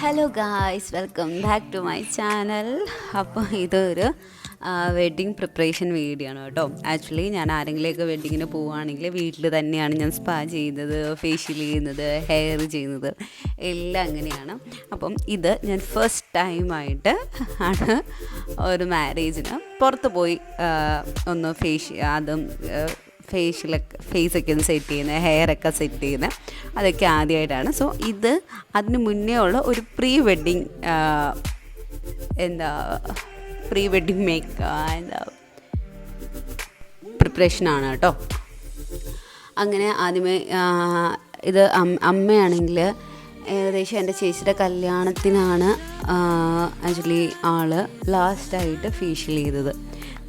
Hello guys, welcome back to my channel. അപ്പോൾ ഇതൊരു wedding preparation video ആണ് കേട്ടോ. ആക്ച്വലി ഞാൻ ആരെങ്കിലുമൊക്കെ വെഡ്ഡിങ്ങിന് പോവുകയാണെങ്കിൽ വീട്ടിൽ തന്നെയാണ് ഞാൻ സ്പാ ചെയ്യുന്നത്, ഫേഷ്യൽ ചെയ്യുന്നത്, ഹെയർ ചെയ്യുന്നത്, എല്ലാം അങ്ങനെയാണ്. അപ്പം ഇത് ഞാൻ ഫസ്റ്റ് ടൈമായിട്ട് ആണ് ഒരു മാരേജിന് പുറത്ത് പോയി ഒന്ന് അതും ഫേസൊക്കെ ഒന്ന് സെറ്റ് ചെയ്യുന്നത്, ഹെയറൊക്കെ സെറ്റ് ചെയ്യുന്നത്, അതൊക്കെ ആദ്യമായിട്ടാണ്. സോ ഇത് അതിന് മുന്നേ ഉള്ള ഒരു പ്രീ വെഡ്ഡിങ് പ്രിപ്പറേഷനാണ് കേട്ടോ. അങ്ങനെ ആദ്യമേ ഇത് അമ്മയാണെങ്കിൽ ഏകദേശം എൻ്റെ ചേച്ചിയുടെ കല്യാണത്തിനാണ് ആക്ച്വലി ലാസ്റ്റായിട്ട് ഫേഷ്യൽ ചെയ്തത്,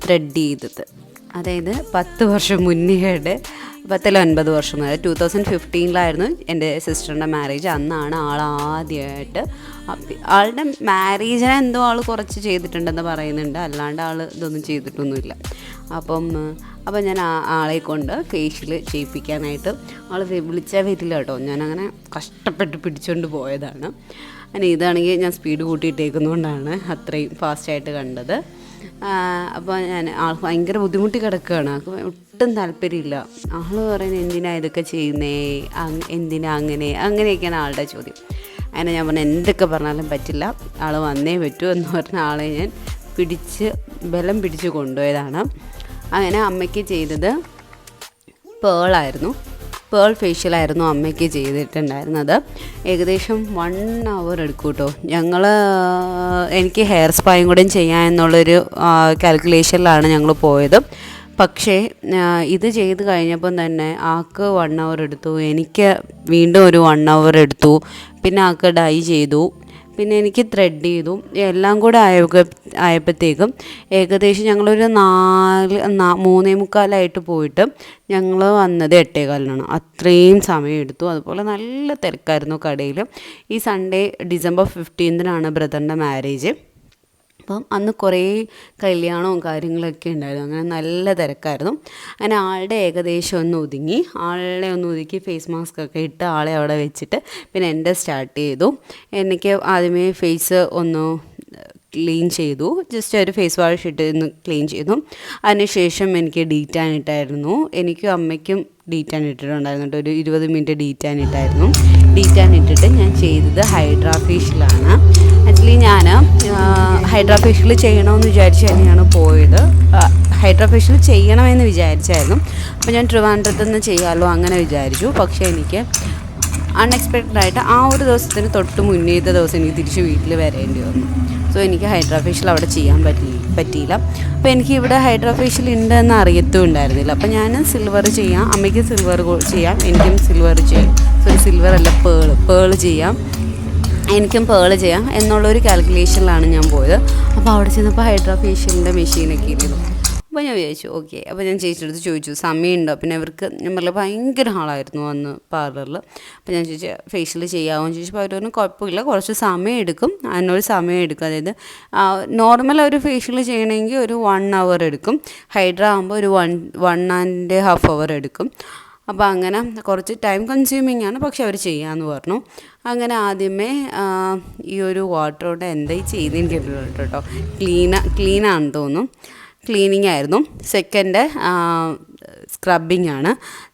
ത്രെഡ് ചെയ്തത്. അതായത് 10 വർഷം മുന്നേയുടെ 9 വർഷം, അതായത് 2015 എൻ്റെ സിസ്റ്ററിൻ്റെ മാരേജ്. അന്നാണ് ആദ്യമായിട്ട് ആളുടെ മാരേജിനെ എന്തോ കുറച്ച് ചെയ്തിട്ടുണ്ടെന്ന് പറയുന്നുണ്ട്, അല്ലാണ്ട് ഇതൊന്നും ചെയ്തിട്ടൊന്നുമില്ല. അപ്പം ഞാൻ ആളെ കൊണ്ട് ഫേഷ്യൽ ചെയ്യിപ്പിക്കാനായിട്ട് വിളിച്ചാൽ വരില്ല കേട്ടോ. ഞാനങ്ങനെ കഷ്ടപ്പെട്ട് പിടിച്ചുകൊണ്ട് പോയതാണ്. അങ്ങനെ ഇതാണെങ്കിൽ ഞാൻ സ്പീഡ് കൂട്ടിയിട്ടേക്കുന്നതുകൊണ്ടാണ് അത്രയും ഫാസ്റ്റായിട്ട് കണ്ടത്. അപ്പോൾ ആൾ ഭയങ്കര ബുദ്ധിമുട്ടി കിടക്കുകയാണ്. ഒട്ടും താല്പര്യമില്ല. ആൾ പറയുന്നത് എന്തിനാണ് ഇതൊക്കെ ചെയ്യുന്നേ, എന്തിനാ അങ്ങനെയൊക്കെയാണ് ആളുടെ ചോദ്യം. അങ്ങനെ ഞാൻ പറഞ്ഞു എന്തൊക്കെ പറഞ്ഞാലും പറ്റില്ല, ആൾ വന്നേ പറ്റൂ എന്ന് പറഞ്ഞ ആളെ ഞാൻ ബലം പിടിച്ച് കൊണ്ടുപോയതാണ്. അങ്ങനെ അമ്മയ്ക്ക് ചെയ്തത് പേൾ ഫേഷ്യലായിരുന്നു അമ്മയ്ക്ക് ചെയ്തിട്ടുണ്ടായിരുന്നത്. ഏകദേശം 1 hour എടുക്കും കേട്ടോ. എനിക്ക് ഹെയർ സ്പായും കൂടെ ചെയ്യാൻ എന്നുള്ളൊരു കാൽക്കുലേഷനിലാണ് ഞങ്ങൾ പോയത്. പക്ഷേ ഇത് ചെയ്ത് കഴിഞ്ഞപ്പം തന്നെ ആൾക്ക് 1 hour എടുത്തു, എനിക്ക് വീണ്ടും ഒരു 1 hour എടുത്തു. പിന്നെ ആൾക്ക് ഡൈ ചെയ്തു, പിന്നെ എനിക്ക് ത്രെഡ് ചെയ്തു. എല്ലാം കൂടെ ആയപ്പോഴത്തേക്കും ഏകദേശം ഞങ്ങളൊരു 3:45 പോയിട്ട് ഞങ്ങൾ വന്നത് 8:15. അത്രയും സമയം എടുത്തു. അതുപോലെ നല്ല തിരക്കായിരുന്നു കടയിൽ. ഈ സൺഡേ December 15 ബ്രദറിൻ്റെ മാരേജ്. അപ്പം അന്ന് കുറേ കല്യാണവും കാര്യങ്ങളൊക്കെ ഉണ്ടായിരുന്നു. അങ്ങനെ നല്ല തിരക്കായിരുന്നു. അങ്ങനെ ആളുടെ ഏകദേശം ഒന്ന് ഒതുക്കി ഫേസ് മാസ്ക് ഒക്കെ ഇട്ട് ആളെ അവിടെ വെച്ചിട്ട് പിന്നെ എൻ്റെ സ്റ്റാർട്ട് ചെയ്തു. എനിക്ക് ആദ്യമേ ഫേസ് ഒന്ന് ക്ലീൻ ചെയ്തു, ജസ്റ്റ് ഒരു ഫേസ് വാഷ് ഇട്ട് ഒന്ന് ക്ലീൻ ചെയ്തു. അതിനുശേഷം എനിക്ക് ഡീറ്റാൻ ഇട്ടായിരുന്നു. എനിക്കും അമ്മയ്ക്കും ഡീറ്റാൻ ഇട്ടിട്ടുണ്ടായിരുന്നു, ഒരു 20 മിനിറ്റ് ഡീറ്റാൻ ഇട്ടായിരുന്നു. ഡീറ്റാൻ ഇട്ടിട്ട് ഞാൻ ചെയ്തത് ഹൈഡ്രാ ഫേഷ്യലാണ്. ആക്ച്വലി ഞാൻ ഹൈഡ്രാ ഫേഷ്യൽ ചെയ്യണമെന്ന് വിചാരിച്ച് തന്നെയാണ് പോയത്. ഹൈഡ്രാ ഫേഷ്യൽ ചെയ്യണമെന്ന് വിചാരിച്ചായിരുന്നു. അപ്പോൾ ഞാൻ ട്രിവാൻഡ്രത്ത് നിന്ന് ചെയ്യാമല്ലോ അങ്ങനെ വിചാരിച്ചു. പക്ഷേ എനിക്ക് അൺഎക്സ്പെക്റ്റഡായിട്ട് ആ ഒരു ദിവസത്തിന് തൊട്ട് മുന്നേത്തെ ദിവസം എനിക്ക് തിരിച്ച് വീട്ടിൽ വരേണ്ടി വന്നു. സോ എനിക്ക് ഹൈഡ്രാ ഫേഷ്യൽ അവിടെ ചെയ്യാൻ പറ്റിയില്ല. അപ്പോൾ എനിക്ക് ഇവിടെ ഹൈഡ്രാ ഫേഷ്യൽ ഉണ്ടെന്ന് അറിയത്തും ഉണ്ടായിരുന്നില്ല. അപ്പോൾ ഞാൻ സിൽവർ ചെയ്യാം, അമ്മയ്ക്ക് സിൽവർ ചെയ്യാം, എനിക്കും സിൽവർ അല്ല പേൾ ചെയ്യാം, എനിക്കും പേൾ ചെയ്യാം എന്നുള്ളൊരു കാൽക്കുലേഷനിലാണ് ഞാൻ പോയത്. അപ്പോൾ അവിടെ ചെന്നപ്പോൾ ഹൈഡ്രാ ഫേഷ്യലിൻ്റെ മെഷീനൊക്കെ ഇരുന്നു. അപ്പോൾ ഞാൻ വിചാരിച്ചു ഓക്കെ. അപ്പോൾ ഞാൻ ചേച്ചിയെടുത്ത് ചോദിച്ചു സമയമുണ്ടോ. പിന്നെ അവർക്ക് ഞാൻ പറഞ്ഞ ഭയങ്കര ആളായിരുന്നു അന്ന് പാർലറിൽ. അപ്പോൾ ഞാൻ ചോദിച്ചു ഫേഷ്യൽ ചെയ്യാമോ എന്ന് ചോദിച്ചപ്പോൾ അവർ പറഞ്ഞു കുഴപ്പമില്ല, കുറച്ച് സമയം എടുക്കും. അതായത് നോർമൽ ഒരു ഫേഷ്യൽ ചെയ്യണമെങ്കിൽ ഒരു 1 hour എടുക്കും. ഹൈഡ്രാ ആകുമ്പോൾ ഒരു 1.5 hour എടുക്കും. അപ്പോൾ അങ്ങനെ കുറച്ച് ടൈം കൺസ്യൂമിങ് ആണ്, പക്ഷെ അവർ ചെയ്യാമെന്ന് പറഞ്ഞു. അങ്ങനെ ആദ്യമേ ഈ ഒരു വാട്ടറോടെ എന്തായി ചെയ്യുന്നതെന്ന് കേട്ടിട്ടുണ്ട് കേട്ടോ. ക്ലീനാണെന്ന് തോന്നുന്നു, ക്ലീനിങ് ആയിരുന്നു. സെക്കൻഡ്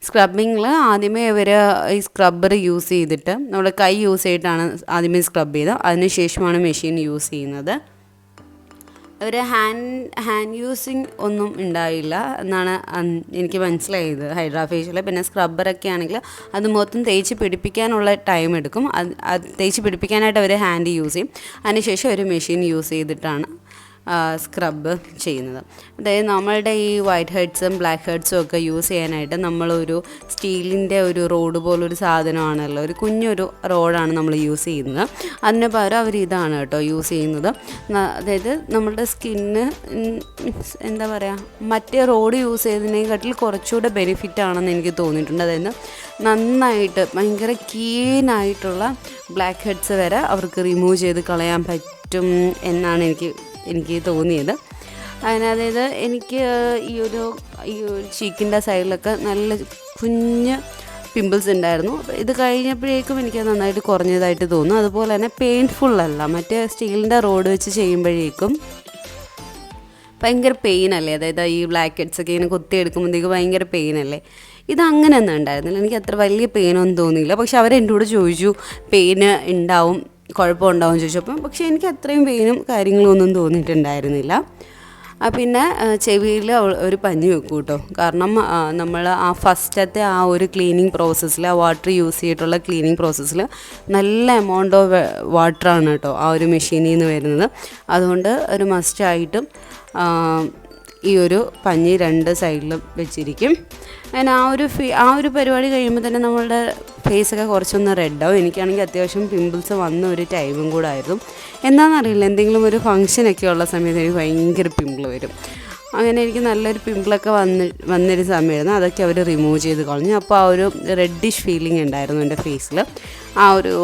സ്ക്രബിങ്ങിൽ ആദ്യമേ ഇവർ ഈ സ്ക്രബ്ബർ യൂസ് ചെയ്തിട്ട് നമ്മൾ കൈ യൂസ് ചെയ്തിട്ടാണ് ആദ്യമേ സ്ക്രബ് ചെയ്തത്. അതിനുശേഷമാണ് മെഷീൻ യൂസ് ചെയ്യുന്നത്. ഒരു ഹാൻഡ് യൂസിങ് ഒന്നും ഉണ്ടായില്ല എന്നാണ് എനിക്ക് മനസ്സിലായത് ഹൈഡ്രാ ഫേഷ്യൽ. പിന്നെ സ്ക്രബ്ബറൊക്കെ ആണെങ്കിൽ അത് മൊത്തം തേച്ച് പിടിപ്പിക്കാനുള്ള ടൈം എടുക്കും. അത് തേച്ച് പിടിപ്പിക്കാനായിട്ട് അവർ ഹാൻഡ് യൂസ് ചെയ്യും. അതിനുശേഷം ഒരു മെഷീൻ യൂസ് ചെയ്തിട്ടാണ് സ്ക്രബ് ചെയ്യുന്നത്. അതായത് നമ്മളുടെ ഈ വൈറ്റ് ഹെഡ്സും ബ്ലാക്ക് ഹെഡ്സും ഒക്കെ യൂസ് ചെയ്യാനായിട്ട് നമ്മളൊരു സ്റ്റീലിൻ്റെ ഒരു റോഡ് പോലൊരു സാധനമാണല്ലോ, ഒരു കുഞ്ഞൊരു റോഡാണ് നമ്മൾ യൂസ് ചെയ്യുന്നത്. അതിന് പകരം അവർ ഇതാണ് കേട്ടോ യൂസ് ചെയ്യുന്നത്. അതായത് നമ്മളുടെ സ്കിന്ന് എന്താ പറയുക, മറ്റേ റോഡ് യൂസ് ചെയ്തതിനെക്കാട്ടിൽ കുറച്ചുകൂടെ ബെനിഫിറ്റ് ആണെന്ന് എനിക്ക് തോന്നിയിട്ടുണ്ട്. അതായത് നന്നായിട്ട് ഭയങ്കര കീനായിട്ടുള്ള ബ്ലാക്ക് ഹെഡ്സ് വരെ അവർക്ക് റിമൂവ് ചെയ്ത് കളയാൻ പറ്റും എന്നാണ് എനിക്ക് തോന്നിയത്. അതായത് എനിക്ക് ഈ ഒരു ചീക്കിൻ്റെ സൈഡിലൊക്കെ നല്ല കുഞ്ഞ് പിമ്പിൾസ് ഉണ്ടായിരുന്നു. ഇത് കഴിഞ്ഞപ്പോഴേക്കും എനിക്ക് നന്നായിട്ട് കുറഞ്ഞതായിട്ട് തോന്നുന്നു. അതുപോലെ തന്നെ പെയിൻഫുള്ളല്ല. മറ്റേ സ്റ്റീലിൻ്റെ റോഡ് വെച്ച് ചെയ്യുമ്പോഴേക്കും ഭയങ്കര പെയിനല്ലേ, അതായത് ഈ ബ്ലാക്ക് ഹെഡ്സൊക്കെ ഇങ്ങനെ കുത്തിയെടുക്കുമ്പോഴത്തേക്ക് ഭയങ്കര പെയിനല്ലേ. ഇതങ്ങനെയൊന്നും ഉണ്ടായിരുന്നില്ല, എനിക്ക് അത്ര വലിയ പെയിനൊന്നും തോന്നിയില്ല. പക്ഷെ അവരെൻ്റെ കൂടെ ചോദിച്ചു പെയിന് ഉണ്ടാവും, കുഴപ്പമുണ്ടാവും ചോദിച്ചപ്പം, പക്ഷേ എനിക്ക് അത്രയും പെയിനും കാര്യങ്ങളും ഒന്നും തോന്നിയിട്ടുണ്ടായിരുന്നില്ല. പിന്നെ ചെവിയിൽ ഒരു പഞ്ഞി വെക്കും കേട്ടോ, കാരണം നമ്മൾ ആ ഫസ്റ്റത്തെ ആ ഒരു ക്ലീനിങ് പ്രോസസ്സിൽ, ആ വാട്ടർ യൂസ് ചെയ്തിട്ടുള്ള ക്ലീനിങ് പ്രോസസ്സിൽ നല്ല എമൗണ്ട് ഓഫ് വാട്ടറാണ് കേട്ടോ ആ ഒരു മെഷീനിൽ നിന്ന് വരുന്നത്. അതുകൊണ്ട് ഒരു മസ്റ്റായിട്ടും ഈ ഒരു പഞ്ഞി 2 സൈഡിലും വെച്ചിരിക്കും. അങ്ങനെ ആ ഒരു പരിപാടി കഴിയുമ്പോൾ തന്നെ നമ്മളുടെ ഫേസൊക്കെ കുറച്ചൊന്ന് റെഡാവും. എനിക്കാണെങ്കിൽ അത്യാവശ്യം പിമ്പിൾസ് വന്ന ഒരു ടൈമും കൂടെ ആയിരുന്നു. എന്താണെന്നറിയില്ല, എന്തെങ്കിലും ഒരു ഫങ്ഷനൊക്കെ ഉള്ള സമയത്ത് എനിക്ക് ഭയങ്കര പിമ്പിൾ വരും. അങ്ങനെ എനിക്ക് നല്ലൊരു പിമ്പിളൊക്കെ വന്നൊരു സമയമായിരുന്നു. അതൊക്കെ അവർ റിമൂവ് ചെയ്ത് കളഞ്ഞു. അപ്പോൾ ആ ഒരു റെഡിഷ് ഫീലിംഗ് ഉണ്ടായിരുന്നു എൻ്റെ ഫേസിൽ. ആ ഒരു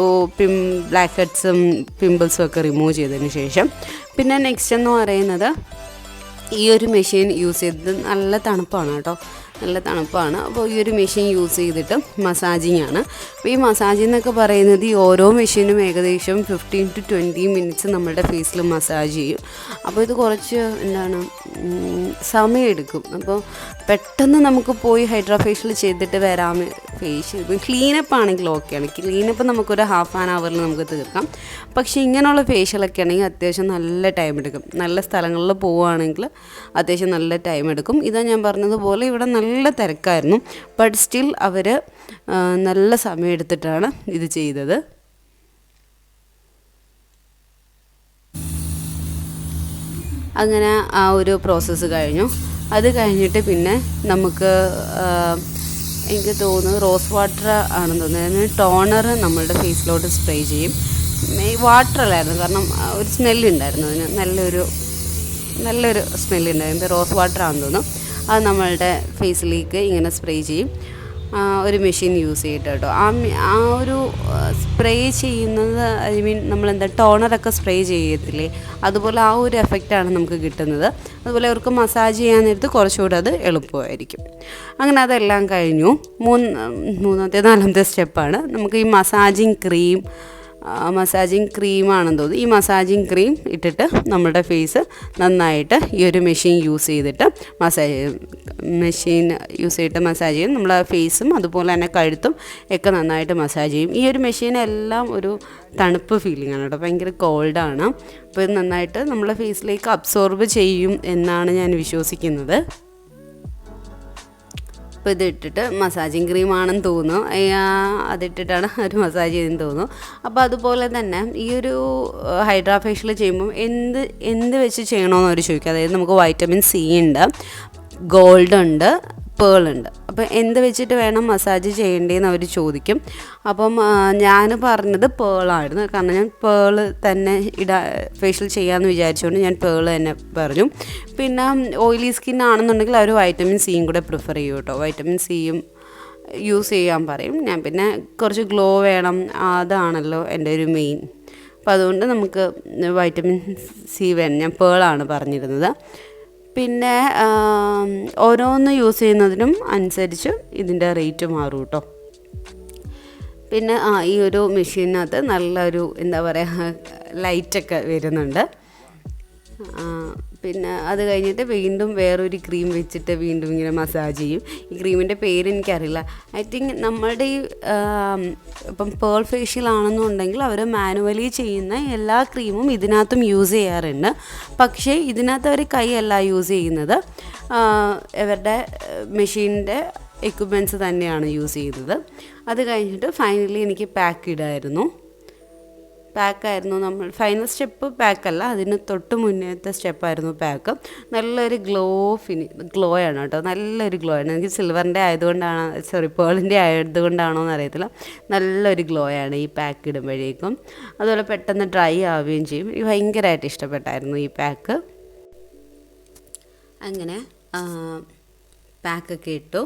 ബ്ലാക്ക് ഹെഡ്സും പിമ്പിൾസും ഒക്കെ റിമൂവ് ചെയ്തതിന് ശേഷം പിന്നെ നെക്സ്റ്റ് എന്ന് പറയുന്നത്, ഈ ഒരു മെഷീൻ യൂസ് ചെയ്തത് നല്ല തണുപ്പാണ് കേട്ടോ, നല്ല തണുപ്പാണ്. അപ്പോൾ ഈ ഒരു മെഷീൻ യൂസ് ചെയ്തിട്ട് മസാജിങ് ആണ്. അപ്പോൾ ഈ മസാജിങ് എന്നൊക്കെ പറയുന്നത് ഈ ഓരോ മെഷീനും ഏകദേശം 15 to 20 മിനിറ്റ്സ് നമ്മുടെ ഫേസിൽ മസാജ് ചെയ്യും. അപ്പോൾ ഇത് കുറച്ച് സമയമെടുക്കും. അപ്പോൾ പെട്ടെന്ന് നമുക്ക് പോയി ഹൈഡ്രാ ഫേഷ്യൽ ചെയ്തിട്ട് വരാം. ഫേഷ്യൽ ക്ലീനപ്പ് ആണെങ്കിൽ ഓക്കെയാണ്, ക്ലീനപ്പ് നമുക്കൊരു ഹാഫ് ആൻ അവറിൽ നമുക്ക് തീർക്കാം. പക്ഷേ ഇങ്ങനെയുള്ള ഫേഷ്യലൊക്കെ ആണെങ്കിൽ അത്യാവശ്യം നല്ല ടൈം എടുക്കും. നല്ല സ്ഥലങ്ങളിൽ പോവുകയാണെങ്കിൽ അത്യാവശ്യം നല്ല ടൈം എടുക്കും. ഇതാ ഞാൻ പറഞ്ഞതുപോലെ ഇവിടെ നല്ല തിരക്കായിരുന്നു, ബട്ട് സ്റ്റിൽ അവർ നല്ല സമയം എടുത്തിട്ടാണ് ഇത് ചെയ്തത്. അങ്ങനെ ആ ഒരു പ്രോസസ്സ് കഴിഞ്ഞു. അത് കഴിഞ്ഞിട്ട് പിന്നെ നമുക്ക് എനിക്ക് തോന്നുന്നു റോസ് വാട്ടർ ആണെന്ന് തോന്നുന്നത്, ടോണർ നമ്മളുടെ ഫേസിലോട്ട് സ്പ്രേ ചെയ്യും. വാട്ടറല്ലായിരുന്നു, കാരണം ഒരു സ്മെല്ലുണ്ടായിരുന്നു അതിന്, നല്ലൊരു സ്മെല്ലുണ്ടായിരുന്നു. റോസ് വാട്ടർ ആണെന്ന് തോന്നുന്നു. അത് നമ്മളുടെ ഫേസിലേക്ക് ഇങ്ങനെ സ്പ്രേ ചെയ്യും, ഒരു മെഷീൻ യൂസ് ചെയ്തിട്ട് കേട്ടോ. ആ ഒരു സ്പ്രേ ചെയ്യുന്നത്, ഐ മീൻ നമ്മളെന്താ ടോണറൊക്കെ സ്പ്രേ ചെയ്യത്തില്ലേ, അതുപോലെ ആ ഒരു എഫക്റ്റാണ് നമുക്ക് കിട്ടുന്നത്. അതുപോലെ അവർക്ക് മസാജ് ചെയ്യാൻ നേരത്ത് കുറച്ചുകൂടെ അത് എളുപ്പമായിരിക്കും. അങ്ങനെ അതെല്ലാം കഴിഞ്ഞു. നാലാമത്തെ സ്റ്റെപ്പാണ് നമുക്ക് ഈ മസാജിങ് ക്രീമാണെന്ന് തോന്നുന്നു. ഈ മസാജിങ് ക്രീം ഇട്ടിട്ട് നമ്മുടെ ഫേസ് നന്നായിട്ട് ഈ ഒരു മെഷീൻ യൂസ് ചെയ്തിട്ട് മസാജ് ചെയ്യും. നമ്മളെ ഫേസും അതുപോലെ തന്നെ കഴുത്തും ഒക്കെ നന്നായിട്ട് മസാജ് ചെയ്യും. ഈ ഒരു മെഷീനെല്ലാം ഒരു തണുപ്പ് ഫീലിംഗ് ആണ് കേട്ടോ, ഭയങ്കര കോൾഡാണ്. അപ്പോൾ ഇത് നന്നായിട്ട് നമ്മളെ ഫേസിലേക്ക് അബ്സോർബ് ചെയ്യും എന്നാണ് ഞാൻ വിശ്വസിക്കുന്നത്. അപ്പോൾ ഇതിട്ടിട്ട് മസാജിങ് ക്രീമാണെന്ന് തോന്നുന്നു, അതിട്ടിട്ടാണ് ഒരു മസാജ് ചെയ്തെന്ന് തോന്നുന്നു. അപ്പോൾ അതുപോലെ തന്നെ ഈ ഒരു ഹൈഡ്രാ ഫേഷ്യൽ ചെയ്യുമ്പം എന്ത് വെച്ച് ചെയ്യണമെന്ന് അവർ ചോദിക്കും. അതായത് നമുക്ക് വൈറ്റമിൻ സി ഉണ്ട്, ഗോൾഡ് ഉണ്ട്, പേളുണ്ട്. അപ്പോൾ എന്ത് വെച്ചിട്ട് വേണം മസാജ് ചെയ്യേണ്ടതെന്ന് അവർ ചോദിക്കും. അപ്പം ഞാൻ പറഞ്ഞത് പേളായിരുന്നു, കാരണം ഞാൻ പേള് തന്നെ ഫേഷ്യൽ ചെയ്യാമെന്ന് വിചാരിച്ചുകൊണ്ട് ഞാൻ പേള് തന്നെ പറഞ്ഞു. പിന്നെ ഓയിലി സ്കിൻ ആണെന്നുണ്ടെങ്കിൽ അവർ വൈറ്റമിൻ സിയും കൂടെ പ്രിഫർ ചെയ്യും കേട്ടോ, വൈറ്റമിൻ സിയും യൂസ് ചെയ്യാൻ പറയും. ഞാൻ പിന്നെ കുറച്ച് ഗ്ലോ വേണം, അതാണല്ലോ എൻ്റെ ഒരു മെയിൻ. അപ്പോൾ അതുകൊണ്ട് നമുക്ക് വൈറ്റമിൻ സി വേണം, ഞാൻ പേളാണ് പറഞ്ഞിരുന്നത്. പിന്നെ ഓരോന്ന് യൂസ് ചെയ്യുന്നതിനും അനുസരിച്ച് ഇതിൻ്റെ റേറ്റ് മാറും കേട്ടോ. പിന്നെ ഈ ഒരു മെഷീനകത്ത് നല്ലൊരു എന്താ പറയുക ലൈറ്റൊക്കെ വരുന്നുണ്ട്. പിന്നെ അത് കഴിഞ്ഞിട്ട് വീണ്ടും വേറൊരു ക്രീം വെച്ചിട്ട് വീണ്ടും ഇങ്ങനെ മസാജ് ചെയ്യും. ഈ ക്രീമിൻ്റെ പേര് എനിക്കറിയില്ല. ഐ തിങ്ക് നമ്മളുടെ ഈ ഇപ്പം പേൾ ഫേഷ്യൽ ആണെന്നുണ്ടെങ്കിൽ അവർ മാനുവലി ചെയ്യുന്ന എല്ലാ ക്രീമും ഇതിനകത്തും യൂസ് ചെയ്യാറുണ്ട്. പക്ഷേ ഇതിനകത്ത് അവർ കൈയല്ല യൂസ് ചെയ്യുന്നത്, ഇവരുടെ മെഷീനിൻ്റെ എക്യുപ്മെൻറ്റ്സ് തന്നെയാണ് യൂസ് ചെയ്യുന്നത്. അത് കഴിഞ്ഞിട്ട് ഫൈനലി എനിക്ക് പാക്ക് ഇടായിരുന്നു. നമ്മൾ ഫൈനൽ സ്റ്റെപ്പ് പാക്കല്ല, അതിന് തൊട്ട് മുന്നേത്തെ സ്റ്റെപ്പായിരുന്നു പാക്ക്. നല്ലൊരു ഗ്ലോ ആണ് കേട്ടോ, നല്ലൊരു ഗ്ലോ ആണ്. എനിക്ക് സിൽവറിൻ്റെ ആയതുകൊണ്ടാണ് പേളിൻ്റെ ആയതുകൊണ്ടാണോ എന്ന് അറിയത്തില്ല, നല്ലൊരു ഗ്ലോ ആണ് ഈ പാക്ക് ഇടുമ്പോഴേക്കും. അതുപോലെ പെട്ടെന്ന് ഡ്രൈ ആവുകയും ചെയ്യും. എനിക്ക് ഭയങ്കരമായിട്ട് ഇഷ്ടപ്പെട്ടായിരുന്നു ഈ പാക്ക്. അങ്ങനെ പാക്കൊക്കെ ഇട്ടു.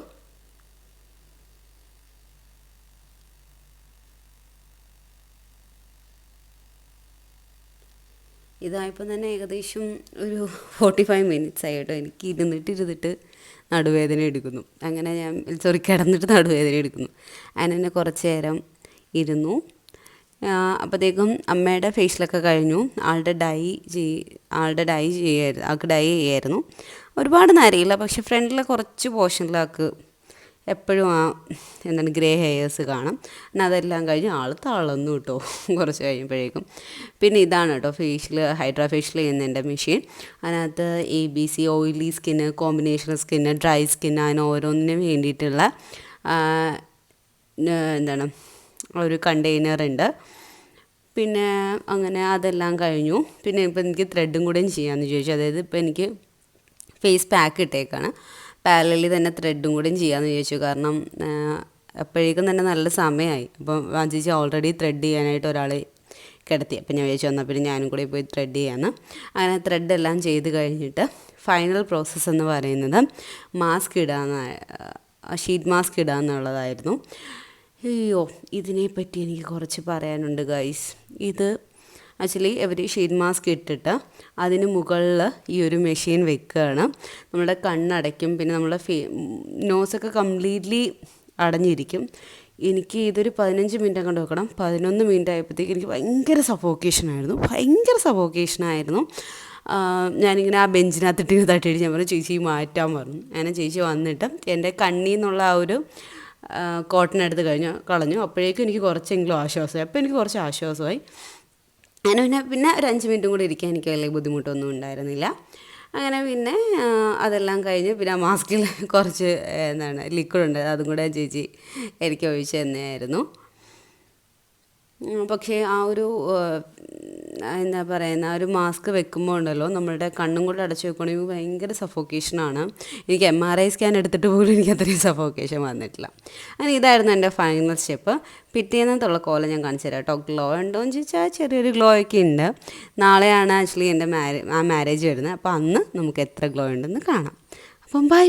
ഇതായപ്പോൾ തന്നെ ഏകദേശം ഒരു 45 മിനിറ്റ്സ് ആയിട്ടോ എനിക്ക് ഇരുന്നിട്ട് നടുവേദന എടുക്കുന്നു. അങ്ങനെ ഞാൻ സോറി കിടന്നിട്ട് നടുവേദന എടുക്കുന്നു. അങ്ങനെ കുറച്ച് നേരം ഇരുന്നു. അപ്പോഴത്തേക്കും അമ്മയുടെ ഫേഷ്യലൊക്കെ കഴിഞ്ഞു. ആളുടെ ഡൈ ചെയ്യായിരുന്നു, ആൾക്ക് ഡൈ ചെയ്യായിരുന്നു. ഒരുപാട് നേരമില്ല, പക്ഷെ ഫ്രണ്ടിലെ കുറച്ച് പോർഷനിലാൾക്ക് എപ്പോഴും ഗ്രേ ഹെയേഴ്സ് കാണും. പിന്നെ അതെല്ലാം കഴിഞ്ഞ് ആൾ തളർന്നു കേട്ടോ കുറച്ച് കഴിയുമ്പോഴേക്കും. പിന്നെ ഇതാണ് കേട്ടോ ഹൈഡ്രാ ഫേഷ്യൽ ചെയ്യുന്നതിൻ്റെ മെഷീൻ. അതിനകത്ത് ABC oily skin, combination skin, dry skin, അതിന് ഓരോന്നിനും വേണ്ടിയിട്ടുള്ള ഒരു കണ്ടെയ്നർ ഉണ്ട്. പിന്നെ അങ്ങനെ അതെല്ലാം കഴിഞ്ഞു. പിന്നെ ഇപ്പോൾ എനിക്ക് ത്രെഡും കൂടെയും ചെയ്യാമെന്ന് ചോദിച്ചു. അതായത് ഇപ്പോൾ എനിക്ക് ഫേസ് പാക്ക് ഇട്ടേക്കാണ്, പാരലലി തന്നെ ത്രെഡും കൂടെയും ചെയ്യാമെന്ന് ചോദിച്ചു. കാരണം അപ്പോഴേക്കും തന്നെ നല്ല സമയമായി. അപ്പം ചേച്ചി ഓൾറെഡി ത്രെഡ് ചെയ്യാനായിട്ട് ഒരാളെ കിടത്തി. അപ്പം ഞാൻ വിചാരിച്ചു എന്നാൽ പിന്നെ ഞാനും കൂടി പോയി ത്രെഡ് ചെയ്യാമെന്ന്. അങ്ങനെ ത്രെഡ് എല്ലാം ചെയ്ത് കഴിഞ്ഞിട്ട് ഫൈനൽ പ്രോസസ്സ് എന്ന് പറയുന്നത് ഷീറ്റ് മാസ്ക് ഇടുക എന്നുള്ളതായിരുന്നു. അയ്യോ, ഇതിനെപ്പറ്റി എനിക്ക് കുറച്ച് പറയാനുണ്ട് ഗൈസ്. ഇത് ആക്ച്വലി അവർ ഷീറ്റ് മാസ്ക് ഇട്ടിട്ട് അതിന് മുകളിൽ ഈ ഒരു മെഷീൻ വെക്കുകയാണ്. നമ്മുടെ കണ്ണടയ്ക്കും, പിന്നെ നമ്മുടെ നോസൊക്കെ കംപ്ലീറ്റ്ലി അടഞ്ഞിരിക്കും. എനിക്ക് ഇതൊരു 15 മിനിറ്റ് അങ്ങോട്ട് വെക്കണം. 11 മിനിറ്റ് ആയപ്പോഴത്തേക്ക് എനിക്ക് ഭയങ്കര സഫോക്കേഷനായിരുന്നു. ഞാനിങ്ങനെ ആ ബെഞ്ചിനകത്തിട്ട് തട്ടിയിട്ട് ഞാൻ പറഞ്ഞു ചേച്ചി മാറ്റാൻ പറഞ്ഞു. അങ്ങനെ ചേച്ചി വന്നിട്ട് എൻ്റെ കണ്ണിൽ നിന്നുള്ള ആ ഒരു കോട്ടൺ എടുത്ത് കളഞ്ഞു. അപ്പോഴേക്കും എനിക്ക് കുറച്ചെങ്കിലും ആശ്വാസമായി. അപ്പോൾ എനിക്ക് കുറച്ച് ആശ്വാസമായി. അങ്ങനെ പിന്നെ ഒരു 5 മിനിറ്റും കൂടി ഇരിക്കാൻ എനിക്ക് വലിയ ബുദ്ധിമുട്ടൊന്നും ഉണ്ടായിരുന്നില്ല. അങ്ങനെ പിന്നെ അതെല്ലാം കഴിഞ്ഞ് പിന്നെ ആ മാസ്കിൽ കുറച്ച് ലിക്വിഡ് ഉണ്ട്, അതും കൂടെ ചേച്ചി എനിക്ക് ഒഴിച്ച് തന്നെയായിരുന്നു. പക്ഷേ ആ ഒരു ആ ഒരു മാസ്ക് വെക്കുമ്പോൾ ഉണ്ടല്ലോ, നമ്മളുടെ കണ്ണും കൂടെ അടച്ചു വെക്കുകയാണെങ്കിൽ ഭയങ്കര സഫോക്കേഷനാണ്. എനിക്ക് MRI സ്കാൻ എടുത്തിട്ട് പോലും എനിക്ക് അത്രയും സഫോക്കേഷൻ വന്നിട്ടില്ല. അങ്ങനെ ഇതായിരുന്നു എൻ്റെ ഫൈനൽ സ്റ്റെപ്പ്. പിറ്റേന്നത്തുള്ള കോലം ഞാൻ കാണിച്ചു തരാം കേട്ടോ. ഗ്ലോ ഉണ്ടോയെന്ന് ചോദിച്ചാൽ ചെറിയൊരു ഗ്ലോ ഒക്കെ ഉണ്ട്. നാളെയാണ് ആക്ച്വലി എൻ്റെ മാരേജ് വരുന്നത്. അപ്പോൾ അന്ന് നമുക്ക് എത്ര ഗ്ലോ ഉണ്ടെന്ന് കാണാം. അപ്പം ബൈ.